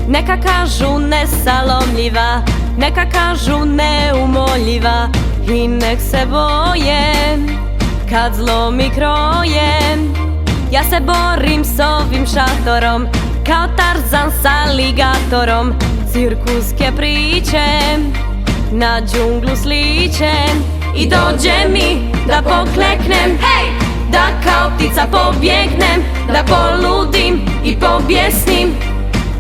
Neka kažu nesalomljiva, neka kažu neumoljiva i nek se boje kad zlo mi kroje. Ja se borim s ovim šatorom kao Tarzan s aligatorom. Cirkuske priče na džunglu sliče i dođe mi da pokleknem, hej! Da kao ptica pobjegnem, da poludim i pobjesnim,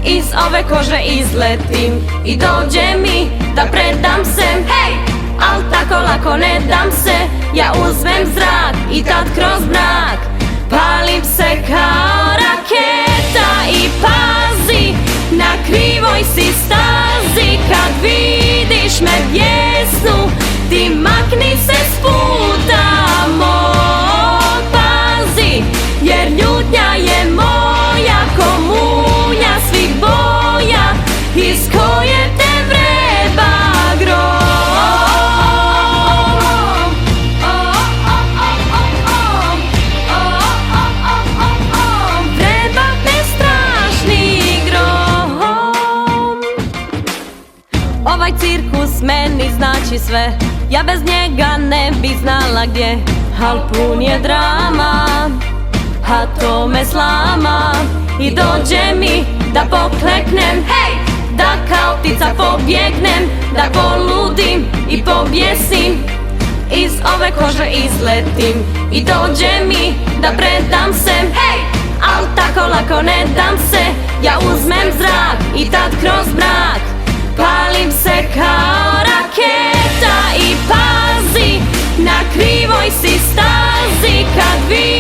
iz ove kože izletim. I dođe mi da predam se, hej! Al tako lako ne dam se, ja uzmem zrak i tad kroz mrak palim se kao raketa. I pazi, na krivoj si stazi, kad vidiš me bijesnu, ti makni se s puta mog. Pazi, jer ljutnja je moja ko munja svih boja, iz koje te vreba grom. Vreba te strašni grom. Ovaj cirkus meni znači sve, ja bez njega ne bi znala gdje, al pun je drama, a to me slama. I dođe mi da pokleknem, hej! Da kao ptica pobjegnem, da poludim i pobjesim, iz ove kože izletim. I dođe mi da predam se, hej! Al tako lako ne dam se, ja uzmem zrak i tad kroz mrak palim se kao raketa. I pazi, na krivoj si stazi, kad vidiš